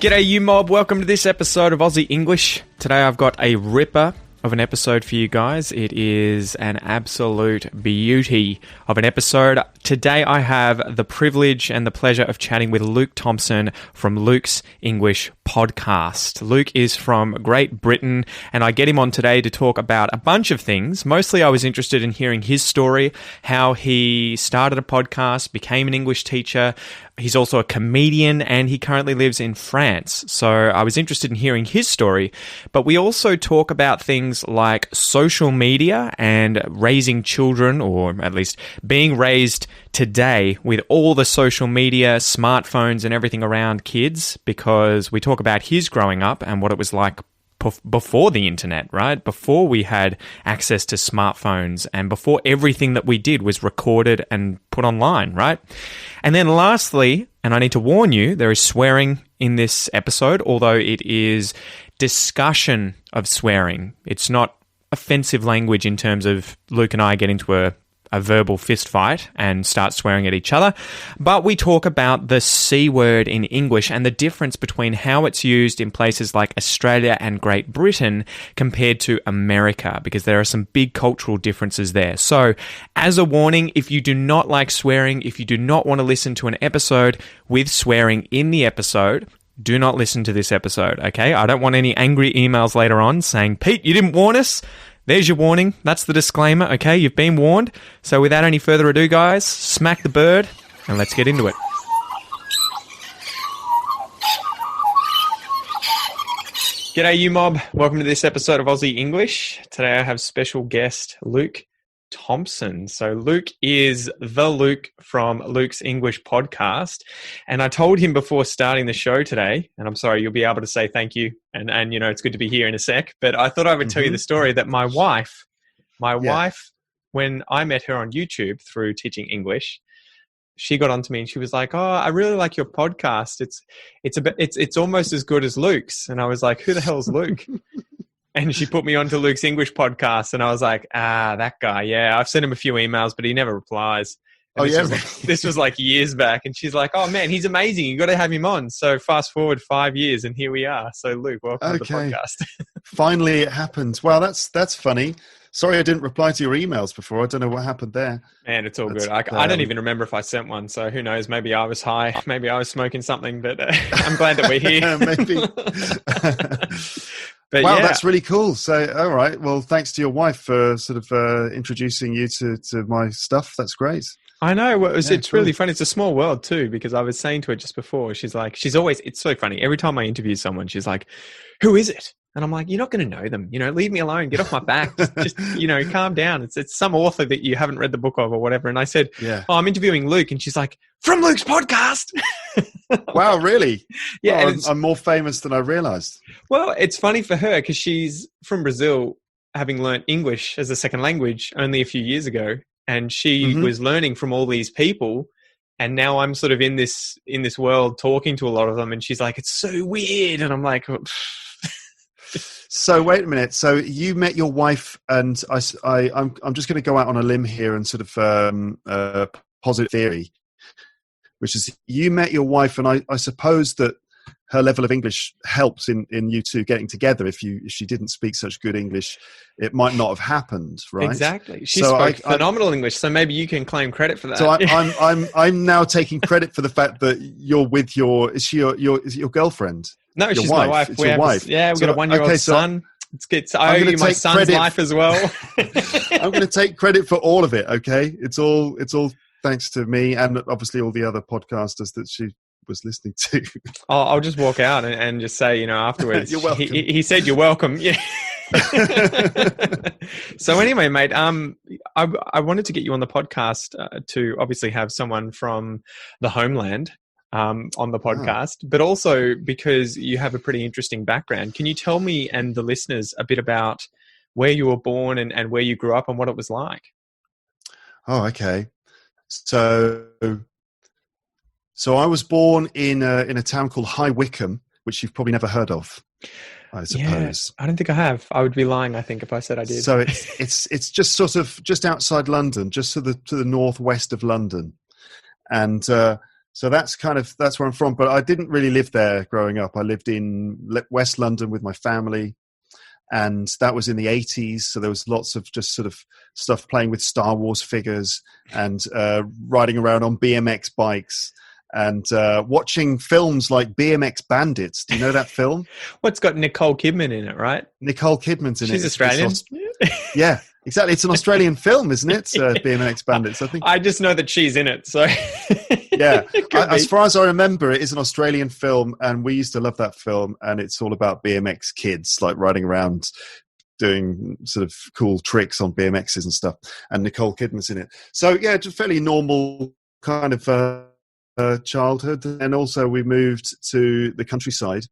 G'day you mob, welcome to this episode of Aussie English. Today I've got a ripper of an episode for you guys. It is an absolute beauty of an episode. Today I have the privilege and the pleasure of chatting with Luke Thompson from Luke's English podcast. Luke is from Great Britain, and I get him on today to talk about a bunch of things. Mostly I was interested in hearing his story, how he started a podcast, became an English teacher. He's also a comedian, and he currently lives in France. So I was interested in hearing his story, but we also talk about things like social media and raising children, or at least being raised today with all the social media, smartphones and everything around kids, because we talk about his growing up and what it was like before the internet, right? Before we had access to smartphones and before everything that we did was recorded and put online, right? And then lastly, and I need to warn you, there is swearing in this episode, although it is discussion of swearing. It's not offensive language in terms of Luke and I get into a verbal fist fight and start swearing at each other. But we talk about the C word in English and the difference between how it's used in places like Australia and Great Britain compared to America, because there are some big cultural differences there. So as a warning, if you do not like swearing, if you do not want to listen to an episode with swearing in the episode, do not listen to this episode, okay? I don't want any angry emails later on saying, Pete, you didn't warn us. There's your warning. That's the disclaimer, okay? You've been warned. So without any further ado, guys, smack the bird and let's get into it. G'day, you mob. Welcome to this episode of Aussie English. Today I have special guest Luke Thompson. So Luke is the Luke from Luke's English podcast. And I told him before starting the show today, and I'm sorry, you'll be able to say thank you. And you know, it's good to be here in a sec, but I thought I would tell you the story that my wife, when I met her on YouTube through teaching English, she got onto me and she was like, "Oh, I really like your podcast. It's almost as good as Luke's." And I was like, "Who the hell's Luke?" And she put me onto Luke's English podcast, and I was like, that guy, yeah. I've sent him a few emails, but he never replies. And this was like years back, and she's like, "Oh man, he's amazing. You got to have him on." So fast forward 5 years, and here we are. So Luke, welcome to the podcast. Finally, it happened. Well, that's funny. Sorry, I didn't reply to your emails before. I don't know what happened there. Man, it's all good. I don't even remember if I sent one. So who knows? Maybe I was high. Maybe I was smoking something. But I'm glad that we're here. Maybe. But wow, yeah. That's really cool. So, all right. Well, thanks to your wife for sort of introducing you to my stuff. That's great. I know. Well, it's really funny. It's a small world too, because I was saying to her just before, it's so funny. Every time I interview someone, she's like, "Who is it?" And I'm like, "You're not going to know them. You know, leave me alone. Get off my back. just you know, calm down. It's some author that you haven't read the book of or whatever." And I said, "Oh, I'm interviewing Luke." And she's like, "From Luke's podcast." Wow, really? Yeah. Well, I'm more famous than I realized. Well, it's funny for her because she's from Brazil, having learnt English as a second language only a few years ago. And she was learning from all these people. And now I'm sort of in this world talking to a lot of them. And she's like, "It's so weird." And I'm like, So wait a minute. So you met your wife, and I'm just going to go out on a limb here and sort of posit theory, which is you met your wife, and I suppose that her level of English helps in you two getting together. If she didn't speak such good English, it might not have happened, right? Exactly. She spoke phenomenal English, so maybe you can claim credit for that. So I'm now taking credit for the fact that you're with is it your girlfriend? No, she's my wife. It's your wife. We've got a 1-year-old son. I owe you my son's life as well. I'm going to take credit for all of it. Okay, it's all thanks to me and obviously all the other podcasters that she was listening to. I'll just walk out and just say, you know, afterwards, you're welcome. He said you're welcome. Yeah. So anyway, mate, I wanted to get you on the podcast to obviously have someone from the homeland on the podcast, but also because you have a pretty interesting background. Can you tell me and the listeners a bit about where you were born and where you grew up and what it was like? Oh, okay. So I was born in a town called High Wycombe, which you've probably never heard of, I suppose. Yeah, I don't think I have. I would be lying, I think, if I said I did. So it's just sort of just outside London, just to the northwest of London, and So that's where I'm from. But I didn't really live there growing up. I lived in West London with my family, and that was in the 80s. So there was lots of just sort of stuff playing with Star Wars figures and riding around on BMX bikes and watching films like BMX Bandits. Do you know that film? Well, it's got Nicole Kidman in it, right? Nicole Kidman's in it. She's Australian. Yeah, exactly. It's an Australian film, isn't it? BMX Bandits, I think. I just know that she's in it, so... Yeah, as far as I remember, it is an Australian film, and we used to love that film, and it's all about BMX kids, like riding around doing sort of cool tricks on BMXs and stuff, and Nicole Kidman's in it. So, yeah, just fairly normal kind of childhood. And also we moved to the countryside,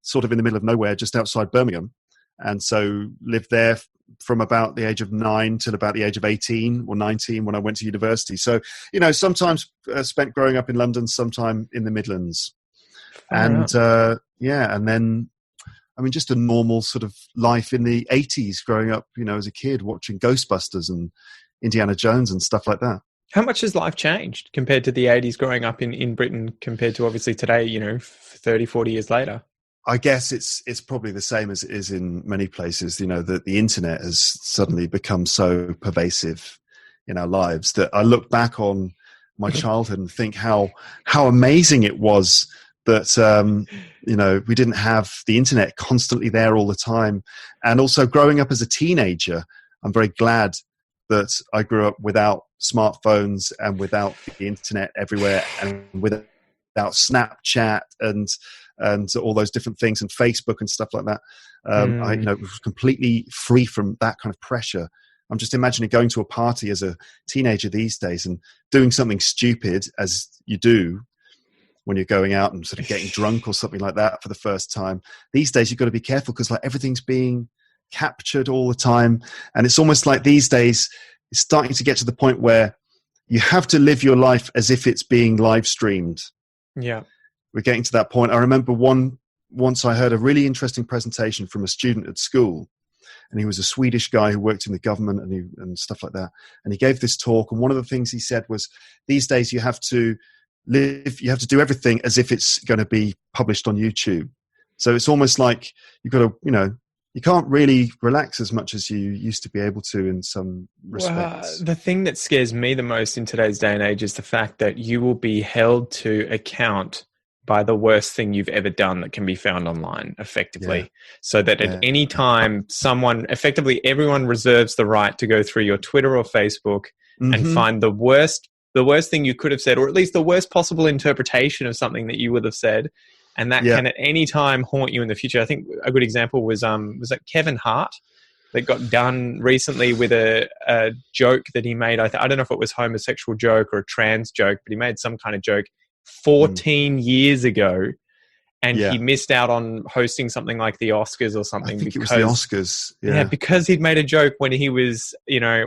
sort of in the middle of nowhere, just outside Birmingham, and so lived there from about the age of 9 till about the age of 18 or 19 when I went to university. So, sometimes spent growing up in London, sometime in the Midlands. And then, just a normal sort of life in the 80s growing up, as a kid watching Ghostbusters and Indiana Jones and stuff like that. How much has life changed compared to the 80s growing up in Britain compared to obviously today, 30, 40 years later? I guess it's probably the same as it is in many places, that the internet has suddenly become so pervasive in our lives that I look back on my childhood and think how amazing it was that, we didn't have the internet constantly there all the time. And also growing up as a teenager, I'm very glad that I grew up without smartphones and without the internet everywhere and without Snapchat and all those different things and Facebook and stuff like that. I was completely free from that kind of pressure. I'm just imagining going to a party as a teenager these days and doing something stupid, as you do when you're going out and sort of getting drunk or something like that for the first time. These days you've got to be careful because everything's being captured all the time, and it's almost like these days it's starting to get to the point where you have to live your life as if it's being live streamed. Yeah. We're getting to that point. I remember once I heard a really interesting presentation from a student at school, and he was a Swedish guy who worked in the government and stuff like that. And he gave this talk, and one of the things he said was, these days you have to do everything as if it's going to be published on YouTube. So it's almost like you've got to, you can't really relax as much as you used to be able to in some respects. Well, the thing that scares me the most in today's day and age is the fact that you will be held to account by the worst thing you've ever done that can be found online, effectively. Yeah. So that at any time, everyone reserves the right to go through your Twitter or Facebook and find the worst thing you could have said, or at least the worst possible interpretation of something that you would have said. And that can at any time haunt you in the future. I think a good example was that Kevin Hart that got done recently with a joke that he made. I don't know if it was a homosexual joke or a trans joke, but he made some kind of joke 14 years ago, and he missed out on hosting something like the Oscars or something. I think it was the Oscars. Yeah, because he'd made a joke when he was,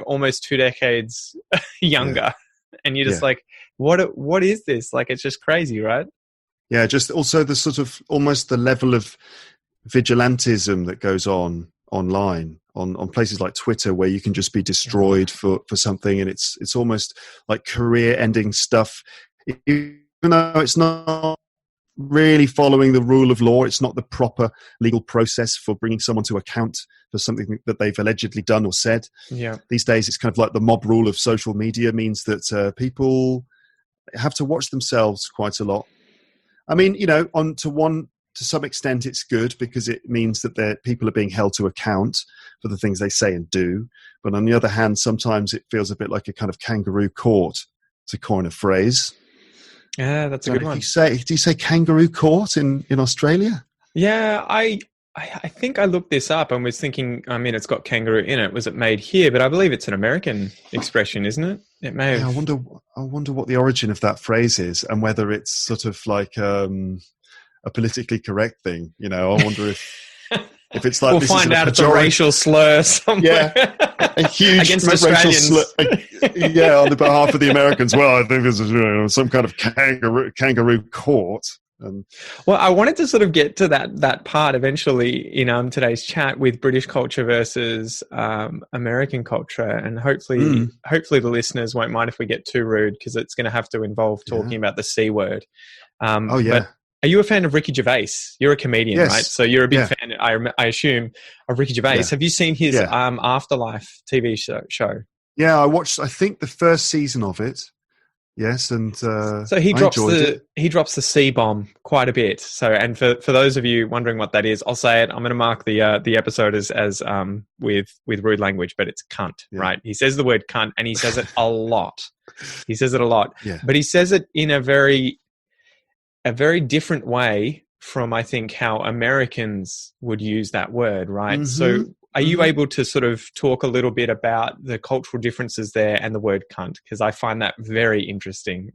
almost 2 decades younger. Yeah. And you're just like, what is this? Like, it's just crazy, right? Yeah, just also the sort of almost the level of vigilantism that goes on online on places like Twitter, where you can just be destroyed for something, and it's almost like career-ending stuff. Even though it's not really following the rule of law, it's not the proper legal process for bringing someone to account for something that they've allegedly done or said. Yeah. These days, it's kind of like the mob rule of social media means that people have to watch themselves quite a lot. I mean, to some extent, it's good because it means that people are being held to account for the things they say and do. But on the other hand, sometimes it feels a bit like a kind of kangaroo court, to coin a phrase. Yeah, that's a good one. Do you say kangaroo court in Australia? Yeah, I think I looked this up and was thinking, it's got kangaroo in it. Was it made here? But I believe it's an American expression, isn't it? It may have. Yeah, I wonder what the origin of that phrase is, and whether it's sort of like a politically correct thing. I wonder if it's like we'll find out it's a racial slur somewhere. Yeah, a huge against racial Australians. slur. Yeah, on the behalf of the Americans. Well, I think this is some kind of kangaroo court. Well, I wanted to sort of get to that part eventually in today's chat with British culture versus American culture, and hopefully the listeners won't mind if we get too rude, because it's going to have to involve talking about the C word. But are you a fan of Ricky Gervais? You're a comedian, right? So you're a big fan, I assume, of Ricky Gervais. Have you seen his Afterlife TV show? Yeah, I watched, I think, the first season of it. Yes, and so he drops the C bomb quite a bit. So, and for those of you wondering what that is, I'll say it. I'm going to mark the episode as with rude language, but it's cunt, right? He says the word cunt, and he says it a lot. But he says it in a very different way from, I think, how Americans would use that word, right? So are you able to sort of talk a little bit about the cultural differences there and the word cunt? Because I find that very interesting.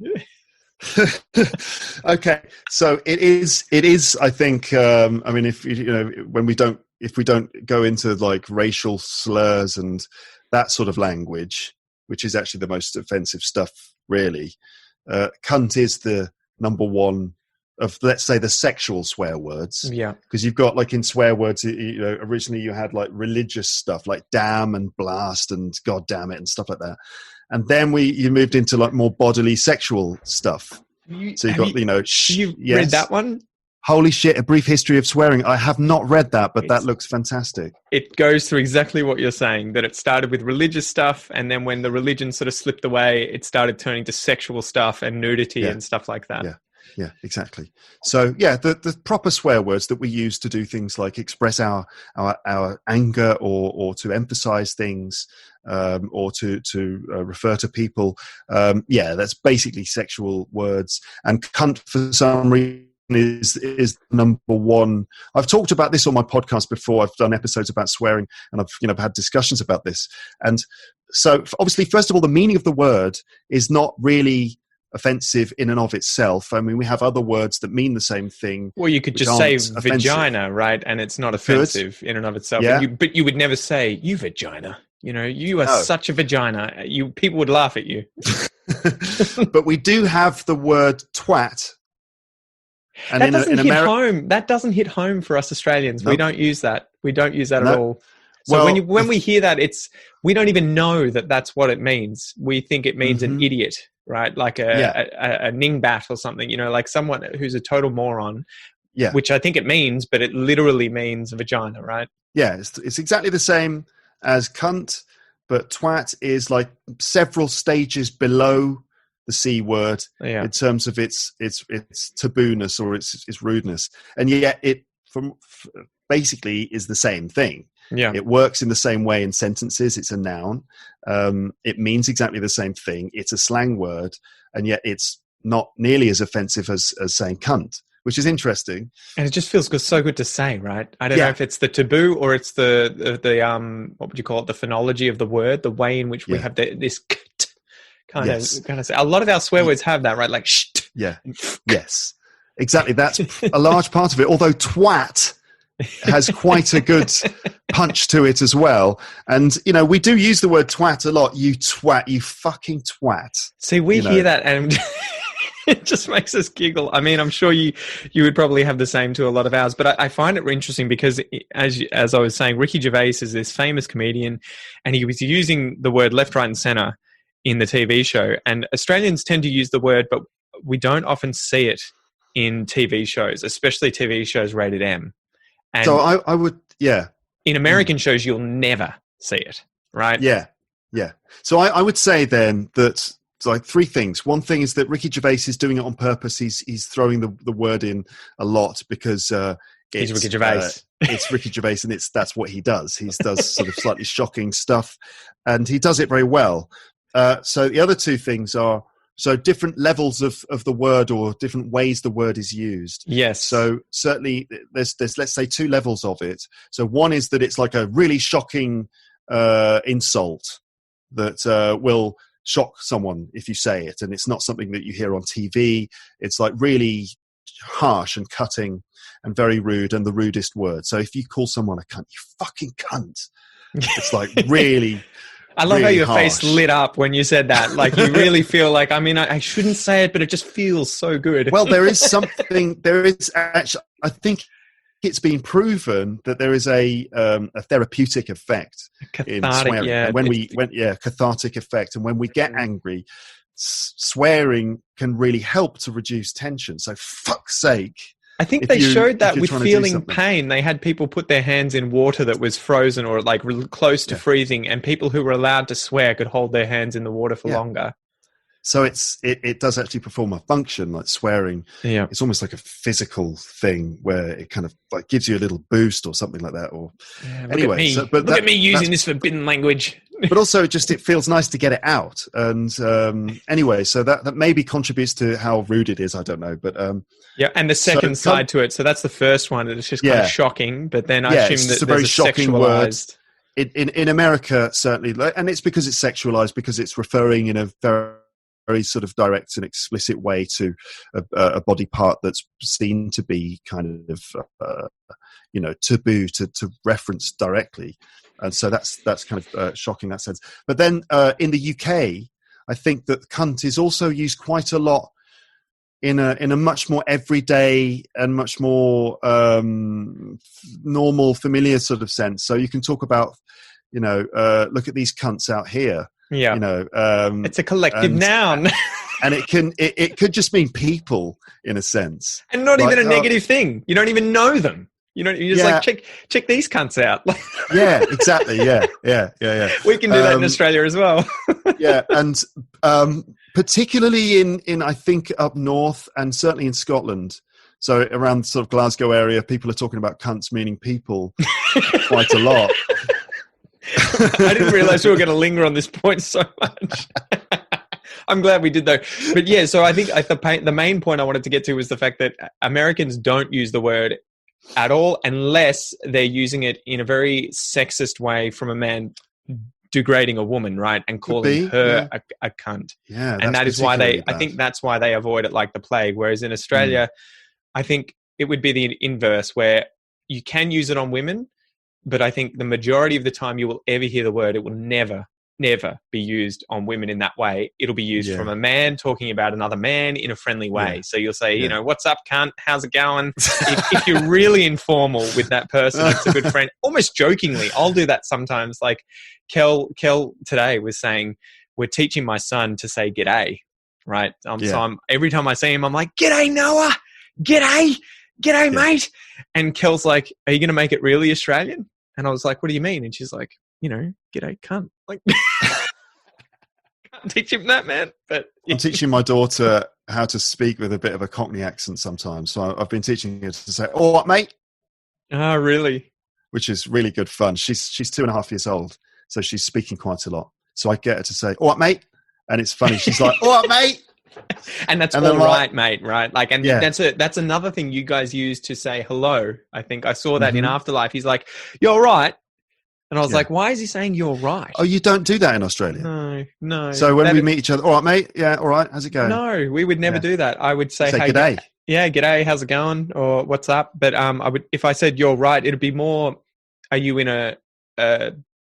Okay. So it is, I think, I mean, if we don't go into like racial slurs and that sort of language, which is actually the most offensive stuff, really, cunt is the number one of, let's say, the sexual swear words. Yeah. Because you've got, like, in swear words, originally you had like religious stuff like damn and blast and god damn it and stuff like that. And then you moved into like more bodily sexual stuff. So you've got, read that one? Holy shit, A Brief History of Swearing. I have not read that, but that looks fantastic. It goes through exactly what you're saying, that it started with religious stuff, and then when the religion sort of slipped away, it started turning to sexual stuff and nudity and stuff like that. Yeah, exactly. So, the proper swear words that we use to do things like express our anger or to emphasize things or to refer to people. That's basically sexual words. And cunt, for some reason, is number one. I've talked about this on my podcast before. I've done episodes about swearing, and I've had discussions about this. And so, obviously, first of all, the meaning of the word is not really offensive in and of itself. I mean, we have other words that mean the same thing. Well, you could just say vagina, right? And it's not offensive in and of itself. Yeah. But you would never say, you vagina. You are such a vagina. People would laugh at you. But we do have the word twat. And that doesn't hit home. That doesn't hit home for us Australians. Nope. We don't use that. We don't use that at all. So when we hear that, we don't even know that that's what it means. We think it means an idiot, right? Like a ningbat or something, like someone who's a total moron, which I think it means, but it literally means a vagina, right? Yeah, it's exactly the same as cunt, but twat is like several stages below the C word in terms of its taboo-ness or its rudeness. And yet it basically is the same thing. Yeah. It works in the same way in sentences. It's a noun. It means exactly the same thing. It's a slang word, and yet it's not nearly as offensive as saying cunt, which is interesting. And it just feels so good to say, right? I don't know if it's the taboo or it's the what would you call it? The phonology of the word, the way in which we have this kind of say. A lot of our swear words have that, right? Like shh. Yeah. Yes. Exactly. That's a large part of it. Although twat has quite a good punch to it as well. And, we do use the word twat a lot. You twat, you fucking twat. See, we hear that and it just makes us giggle. I mean, I'm sure you would probably have the same to a lot of ours, but I find it interesting because as I was saying, Ricky Gervais is this famous comedian, and he was using the word left, right and center in the TV show. And Australians tend to use the word, but we don't often see it in TV shows, especially TV shows rated M. And so I would, in American shows, you'll never see it, right? Yeah. So I would say then that like three things. One thing is that Ricky Gervais is doing it on purpose. He's throwing the word in a lot because he's Ricky Gervais. It's Ricky Gervais, and that's what he does. He does sort of slightly shocking stuff, and he does it very well. So the other two things are different levels of the word or different ways the word is used. Yes. So certainly there's let's say two levels of it. So one is that it's like a really shocking insult that will shock someone if you say it, and it's not something that you hear on TV. It's like really harsh and cutting and very rude, and the rudest word. So if you call someone a cunt, you fucking cunt, it's like really I love how really your face harsh. lit up when you said that. Like you really feel like, I mean, I shouldn't say it, but it just feels so good. Well, there is actually, I think it's been proven that there is a therapeutic effect in Cathartic, swearing. yeah. And cathartic effect. And when we get angry, swearing can really help to reduce tension. So fuck's sake. I think they showed that with feeling something. pain. They had people put their hands in water that was frozen or like close to freezing, and people who were allowed to swear could hold their hands in the water for longer. So it does actually perform a function like swearing. Yeah. It's almost like a physical thing where it kind of like gives you a little boost or something like that. Or anyway, look at me using this forbidden language. But also it feels nice to get it out. And anyway, so that maybe contributes to how rude it is. I don't know. But yeah, and the second side to it. So that's the first one. It's just kind of shocking. But then I assume that it's a very shocking sexualized word. In America, certainly, and it's because it's sexualized, because it's referring in a very sort of direct and explicit way to a body part that's seen to be kind of taboo to reference directly, and so that's kind of shocking in that sense. But then in the UK, I think that cunt is also used quite a lot in a much more everyday and much more normal, familiar sort of sense. So you can talk about, look at these cunts out here. Yeah, it's a collective noun, and it could just mean people in a sense, and not even a negative thing. You don't even know them. You're just like check these cunts out. Yeah, exactly. Yeah. We can do that in Australia as well. Yeah, and particularly in I think up north and certainly in Scotland. So around sort of Glasgow area, people are talking about cunts meaning people quite a lot. I didn't realize we were going to linger on this point so much. I'm glad we did though. But yeah, so I think the main point I wanted to get to was the fact that Americans don't use the word at all unless they're using it in a very sexist way from a man degrading a woman, right? And calling her a cunt. Yeah. And that is why I think that's why they avoid it like the plague. Whereas in Australia, I think it would be the inverse, where you can use it on women, but I think the majority of the time you will ever hear the word, it will never be used on women in that way. It'll be used from a man talking about another man in a friendly way. Yeah. So you'll say, what's up, cunt? How's it going? if you're really informal with that person, it's a good friend. Almost jokingly, I'll do that sometimes. Like Kel today was saying, we're teaching my son to say g'day, right? So every time I see him, I'm like, g'day, Noah. G'day, mate. And Kel's like, are you going to make it really Australian? And I was like, what do you mean? And she's like, g'day, cunt. Like, can't teach him that, man. But I'm teaching my daughter how to speak with a bit of a Cockney accent sometimes. So I've been teaching her to say, "All right, mate." Oh, really? Which is really good fun. She's 2.5 years old, so she's speaking quite a lot. So I get her to say, "All right, mate," and it's funny. She's like, "All right, mate." And that's all right, mate, right? Like, and that's another thing you guys use to say hello. I think I saw that in Afterlife. He's like, "You're right." And I was like, why is he saying you're right? Oh, you don't do that in Australia? No. So when we meet each other, all right, mate? Yeah, all right. How's it going? No, we would never do that. I would say, hey, g'day. Yeah, g'day. How's it going? Or what's up? But if I said you're right, it'd be more, are you in a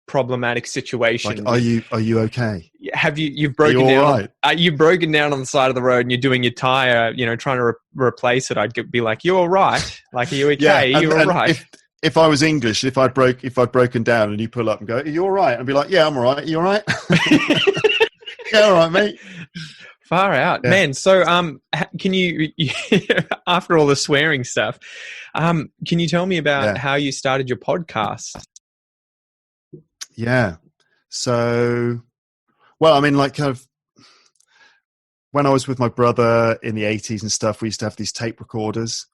problematic situation? Like, are you okay? You've broken down? Right? You've broken down on the side of the road and you're doing your tire, trying to replace it. I'd be like, you're all right. Like, are you okay? You're all right. If I was English, if I'd broken down and you pull up and go, are you all right? I'd be like, yeah, I'm all right. Are you all right? Yeah, all right, mate. Far out, man. So, can you, after all the swearing stuff, can you tell me about how you started your podcast? Yeah. So, well, I mean, like kind of when I was with my brother in the 80s and stuff, we used to have these tape recorders.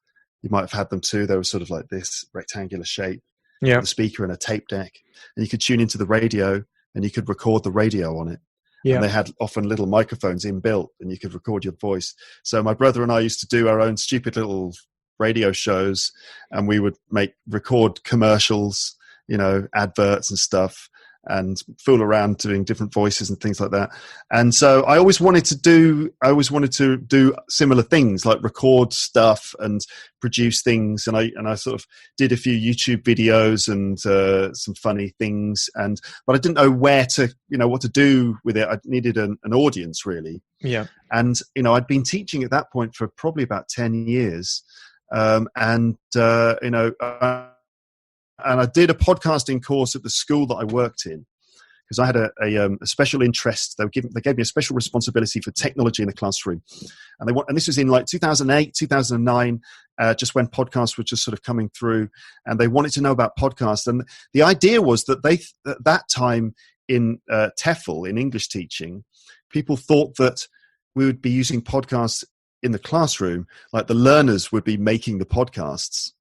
You might have had them too. They were sort of like this rectangular shape. Yeah. The speaker and a tape deck. And you could tune into the radio and you could record the radio on it. Yeah. And they had often little microphones inbuilt and you could record your voice. So my brother and I used to do our own stupid little radio shows and we would record commercials, adverts and stuff. and fool around doing different voices and things like that. And so I always wanted to do similar things, like record stuff and produce things. And I sort of did a few YouTube videos and some funny things. But I didn't know what to do with it. I needed an audience, really. Yeah. And, I'd been teaching at that point for probably about 10 years. And I did a podcasting course at the school that I worked in, because I had a special interest. They gave me a special responsibility for technology in the classroom, and this was in like 2008, 2009, just when podcasts were just sort of coming through, and they wanted to know about podcasts. And the idea was that at that time in TEFL, in English teaching, people thought that we would be using podcasts in the classroom, like the learners would be making the podcasts.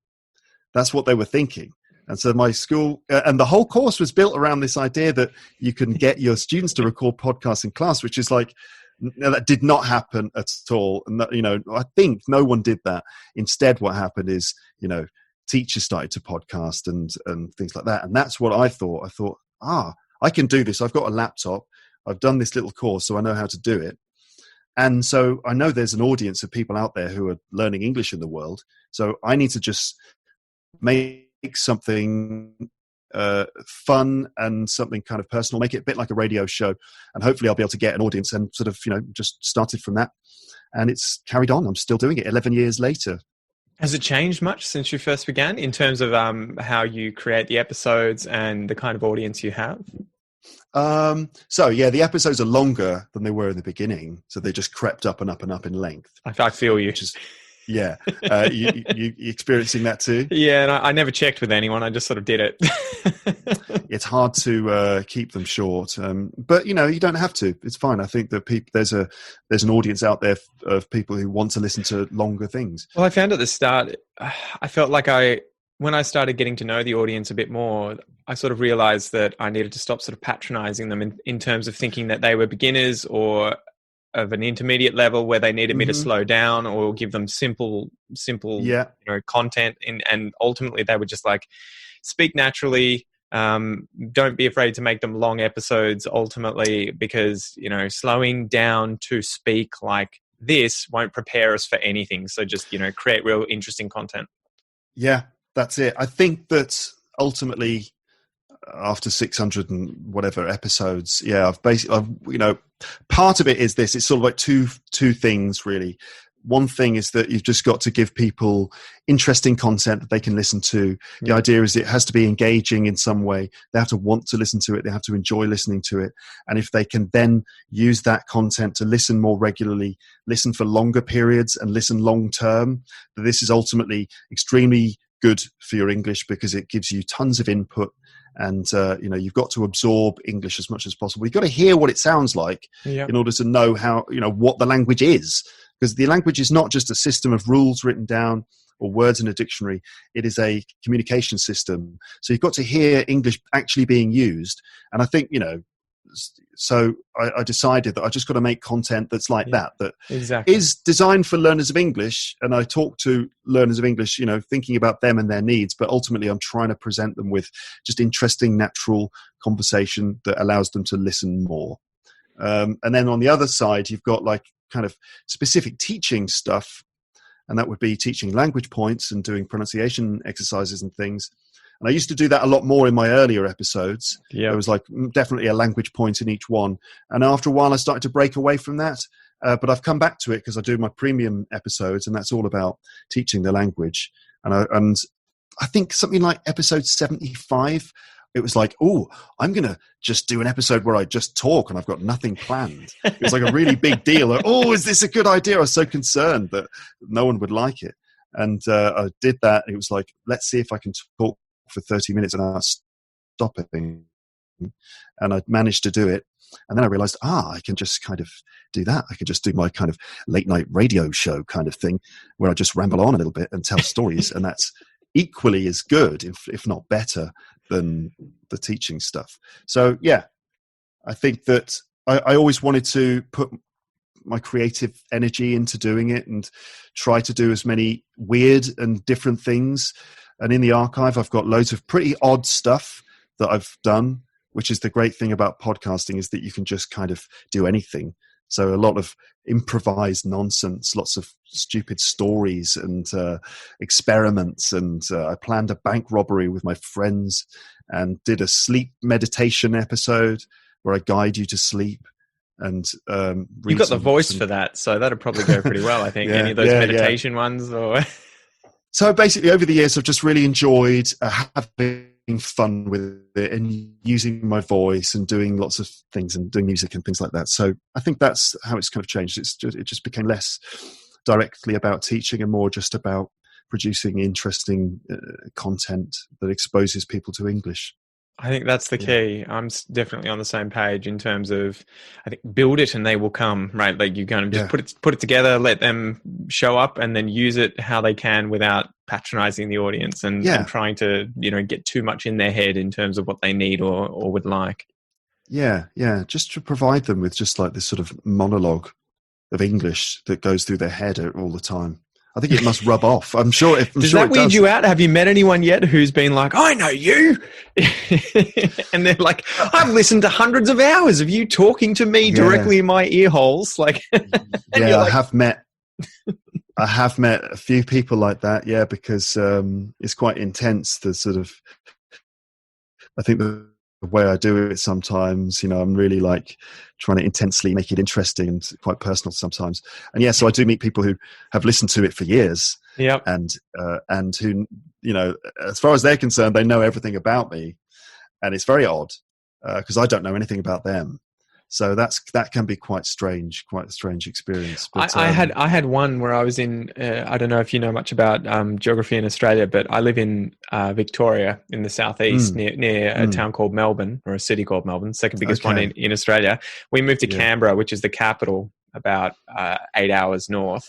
That's what they were thinking. And so my school, and the whole course was built around this idea that you can get your students to record podcasts in class, which is like, that did not happen at all. And that, I think no one did that. Instead, what happened is, teachers started to podcast and things like that. And that's what I thought. I thought, I can do this. I've got a laptop. I've done this little course, so I know how to do it. And so I know there's an audience of people out there who are learning English in the world. So I need to just make something fun and something kind of personal, make it a bit like a radio show, and hopefully I'll be able to get an audience. And sort of just started from that, and it's carried on. I'm still doing it 11 years later. Has it changed much since you first began in terms of how you create the episodes and the kind of audience you have? So yeah, the episodes are longer than they were in the beginning, so they just crept up and up and up in length. I feel you. Which is, yeah. You experiencing that too? Yeah, and I never checked with anyone. I just sort of did it. It's hard to keep them short, but you don't have to. It's fine. I think that there's an audience out there of people who want to listen to longer things. Well, I found at the start, I felt like when I started getting to know the audience a bit more, I sort of realized that I needed to stop sort of patronizing them in terms of thinking that they were beginners or of an intermediate level where they needed me to slow down or give them simple content. And ultimately they would just like speak naturally. Don't be afraid to make them long episodes ultimately, because, slowing down to speak like this won't prepare us for anything. So just, create real interesting content. Yeah, that's it. I think that ultimately after 600 and whatever episodes, I've part of it is this. It's sort of like two things really. One thing is that you've just got to give people interesting content that they can listen to. The idea is it has to be engaging in some way. They have to want to listen to it. They have to enjoy listening to it. And if they can then use that content to listen more regularly, listen for longer periods and listen long term, this is ultimately extremely good for your English, because it gives you tons of input. And, you've got to absorb English as much as possible. You've got to hear what it sounds like in order to know how, what the language is. Because the language is not just a system of rules written down or words in a dictionary. It is a communication system. So you've got to hear English actually being used. And I think, so I decided that I just got to make content that's like that exactly is designed for learners of English. And I talk to learners of English, thinking about them and their needs, but ultimately I'm trying to present them with just interesting, natural conversation that allows them to listen more. And then on the other side, you've got like kind of specific teaching stuff, and that would be teaching language points and doing pronunciation exercises and things. And I used to do that a lot more in my earlier episodes. There was like definitely a language point in each one. And after a while, I started to break away from that. But I've come back to it because I do my premium episodes, and that's all about teaching the language. And I think something like episode 75, it was like, I'm going to just do an episode where I just talk and I've got nothing planned. It was like a really big deal. Like, is this a good idea? I was so concerned that no one would like it. And I did that. It was like, let's see if I can talk for 30 minutes and I'll stop it. And I managed to do it. And then I realized, I can just kind of do that. I could just do my kind of late night radio show kind of thing where I just ramble on a little bit and tell stories. And that's equally as good, if not better, than the teaching stuff. So, I think that I always wanted to put my creative energy into doing it and try to do as many weird and different things. And in the archive, I've got loads of pretty odd stuff that I've done. which is the great thing about podcasting, is that you can just kind of do anything. So a lot of improvised nonsense, lots of stupid stories and experiments. And I planned a bank robbery with my friends and did a sleep meditation episode where I guide you to sleep. And you've got the voice for that, so that'd probably go pretty well, I think. Any of those meditation ones, or so basically, over the years, I've just really enjoyed having fun with it and using my voice and doing lots of things and doing music and things like that. So I think that's how it's kind of changed. It just became less directly about teaching and more just about producing interesting content that exposes people to English. I think that's the key. I'm definitely on the same page in terms of, I think, build it and they will come, right? Like you kind of just put it together, let them show up, and then use it how they can without patronizing the audience and trying to, get too much in their head in terms of what they need or would like. Yeah. Just to provide them with just like this sort of monologue of English that goes through their head all the time. I think it must rub off. I'm sure. Does that weed you out? Have you met anyone yet who's been like, I know you? And they're like, I've listened to hundreds of hours of you talking to me directly in my ear holes. Like, I have met a few people like that. Yeah, because it's quite intense. The sort of, I think the way I do it sometimes, I'm really like trying to intensely make it interesting and quite personal sometimes. And so I do meet people who have listened to it for years. Yep. And who, as far as they're concerned, they know everything about me. And it's very odd because I don't know anything about them. So that can be quite a strange experience. But, I had one where I was in, I don't know if you know much about geography in Australia, but I live in Victoria in the southeast near a town called Melbourne, or a city called Melbourne, second biggest one in Australia. We moved to Canberra, which is the capital, about 8 hours north.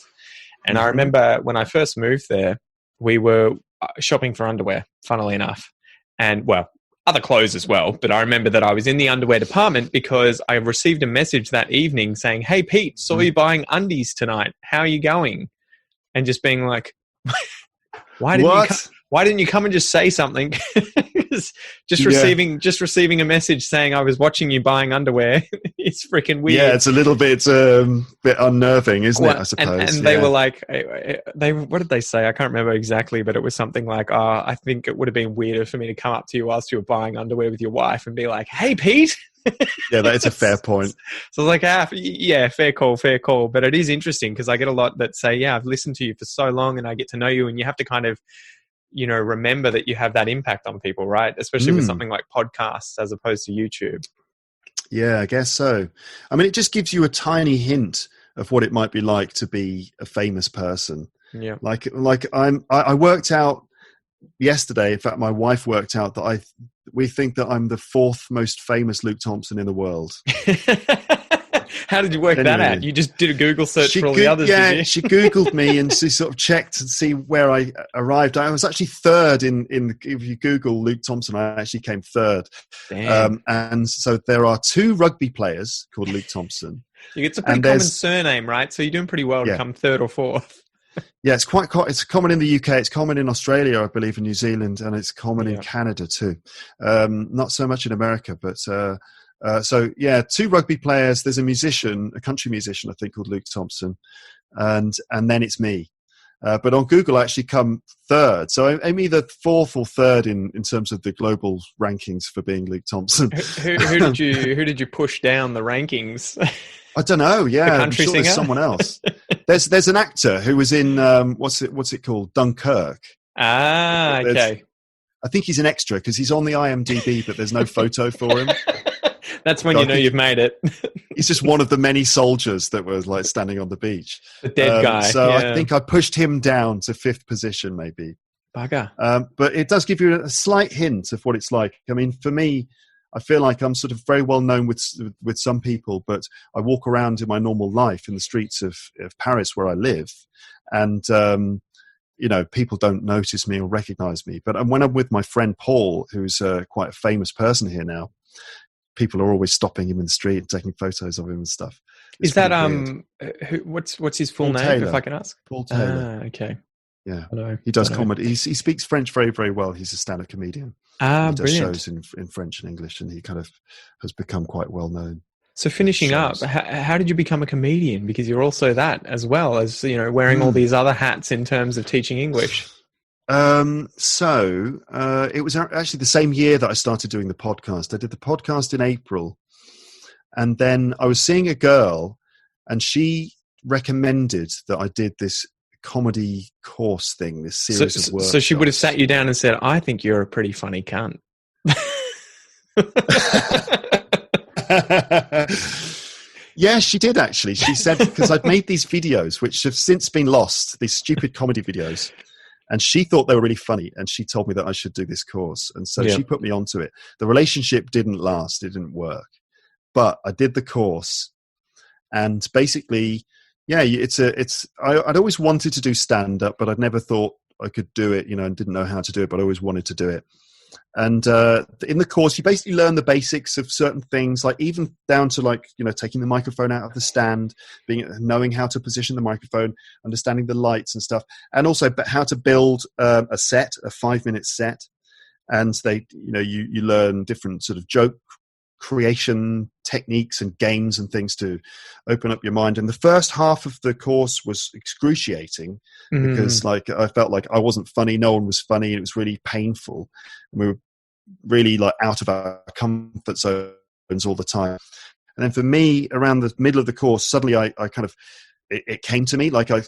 And I remember when I first moved there, we were shopping for underwear, funnily enough. And other clothes as well. But I remember that I was in the underwear department because I received a message that evening saying, "Hey, Pete, saw you buying undies tonight. How are you going?" And just being like, why didn't you come and just say something? Receiving a message saying I was watching you buying underwear is freaking weird. Yeah, it's a little bit unnerving, isn't it? I suppose. And they were like, what did they say? I can't remember exactly, but it was something like, I think it would have been weirder for me to come up to you whilst you were buying underwear with your wife and be like, "Hey, Pete." Yeah, that is a fair point. So I was like, fair call. But it is interesting because I get a lot that say, I've listened to you for so long and I get to know you, and you have to kind of, remember that you have that impact on people, right? Especially with something like podcasts as opposed to YouTube. Yeah, I guess so. I mean, it just gives you a tiny hint of what it might be like to be a famous person. Yeah. Like I worked out yesterday, in fact, my wife worked out that we think that I'm the fourth most famous Luke Thompson in the world. How did you work that out? You just did a Google search for all the others, did you? She Googled me and she sort of checked to see where I arrived. I was actually third in if you Google Luke Thompson, I actually came third. Damn. And so there are 2 rugby players called Luke Thompson. It's a pretty common surname, right? So you're doing pretty well to come third or fourth. Yeah, it's common in the UK. It's common in Australia, I believe, in New Zealand, and it's common in Canada too. Not so much in America, but 2 rugby players. There's a country musician, I think, called Luke Thompson, and then it's me. But on Google, I actually come third. So I'm either fourth or third in terms of the global rankings for being Luke Thompson. Who did you push down the rankings? I don't know. Yeah, the country singer? There's someone else. There's an actor who was in what's it called, Dunkirk. Okay. I think he's an extra because he's on the IMDb, but there's no photo for him. That's when you know you've made it. He's just one of the many soldiers that were like standing on the beach. The dead guy. So I think I pushed him down to 5th position, maybe. Bugger. But it does give you a slight hint of what it's like. I mean, for me, I feel like I'm sort of very well known with some people, but I walk around in my normal life in the streets of Paris where I live, and people don't notice me or recognize me. But when I'm with my friend Paul, who's quite a famous person here now, people are always stopping him in the street and taking photos of him and stuff. Is that what's his full name, if I can ask? Paul Taylor. Okay. Yeah, I know. he does comedy. He speaks French very, very well. He's a stand-up comedian. He does Brilliant. shows in French and English, and he kind of has become quite well known. So finishing up, how did you become a comedian? Because you're also that, as well as, wearing all these other hats in terms of teaching English. So it was actually the same year that I started doing the podcast. I did the podcast in April, and then I was seeing a girl, and she recommended that I did this comedy course thing, this series of workshops. So she would have sat you down and said, "I think you're a pretty funny cunt." Yeah, she did actually. She said, because I'd made these videos which have since been lost, these stupid comedy videos, and she thought they were really funny, and she told me that I should do this course, and so she put me onto it. The relationship didn't last, it didn't work, but I did the course, and basically, yeah, I'd always wanted to do stand-up, but I'd never thought I could do it, and didn't know how to do it, but I always wanted to do it. And in the course, you basically learn the basics of certain things, like even down to taking the microphone out of the stand, knowing how to position the microphone, understanding the lights and stuff, and also how to build a 5-minute set. And you learn different sort of joke creation techniques and games and things to open up your mind. And the first half of the course was excruciating because I felt like I wasn't funny, no one was funny, and it was really painful, and we were really out of our comfort zones all the time. And then for me, around the middle of the course, suddenly I kind of it came to me, like I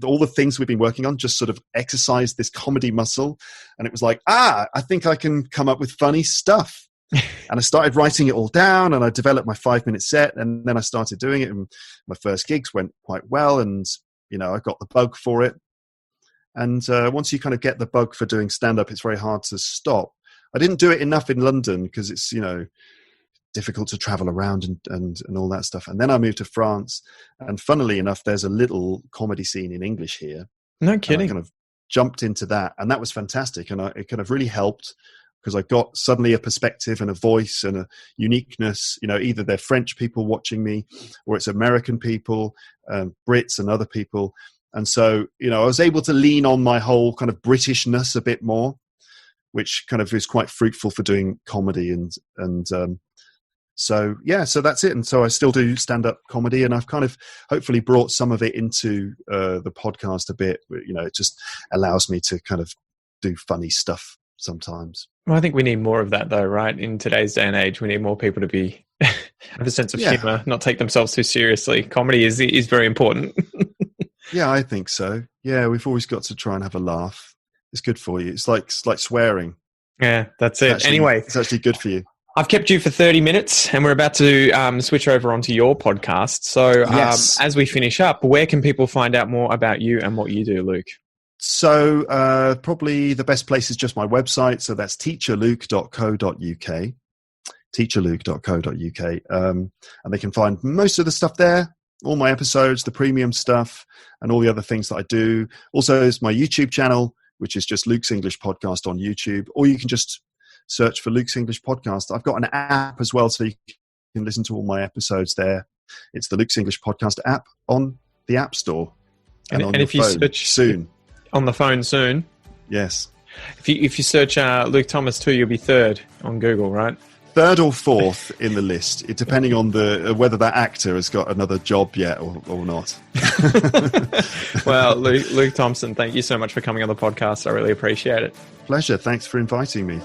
all the things we've been working on just sort of exercised this comedy muscle, and it was like, I think I can come up with funny stuff. And I started writing it all down, and I developed my 5-minute set, and then I started doing it, and my first gigs went quite well, and I got the bug for it. And once you kind of get the bug for doing stand-up, it's very hard to stop. I didn't do it enough in London because it's difficult to travel around and all that stuff. And then I moved to France, and funnily enough, there's a little comedy scene in English here. No kidding. I kind of jumped into that, and that was fantastic, and it kind of really helped. Because I got suddenly a perspective and a voice and a uniqueness. Either they're French people watching me, or it's American people, Brits and other people. And so, I was able to lean on my whole kind of Britishness a bit more, which kind of is quite fruitful for doing comedy. So that's it. And so I still do stand-up comedy, and I've kind of hopefully brought some of it into the podcast a bit. It just allows me to kind of do funny stuff sometimes. Well, I think we need more of that, though, right? In today's day and age, we need more people to have a sense of humor, not take themselves too seriously. Comedy is very important. Yeah, I think so. Yeah, we've always got to try and have a laugh. It's good for you. It's like swearing. Yeah, that's it. Anyway, it's actually good for you. I've kept you for 30 minutes, and we're about to switch over onto your podcast. So as we finish up, where can people find out more about you and what you do, Luke? So probably the best place is just my website. So that's teacherluke.co.uk, teacherluke.co.uk. And they can find most of the stuff there, all my episodes, the premium stuff, and all the other things that I do. Also, there's my YouTube channel, which is just Luke's English Podcast on YouTube, or you can just search for Luke's English Podcast. I've got an app as well, so you can listen to all my episodes there. It's the Luke's English Podcast app on the App Store. And on if you phone search soon. On the phone soon. Yes. If you search Luke Thomas too, you'll be third on Google, right? Third or fourth in the list, depending on whether that actor has got another job yet or not. Well, Luke Thompson, thank you so much for coming on the podcast. I really appreciate it. Pleasure. Thanks for inviting me.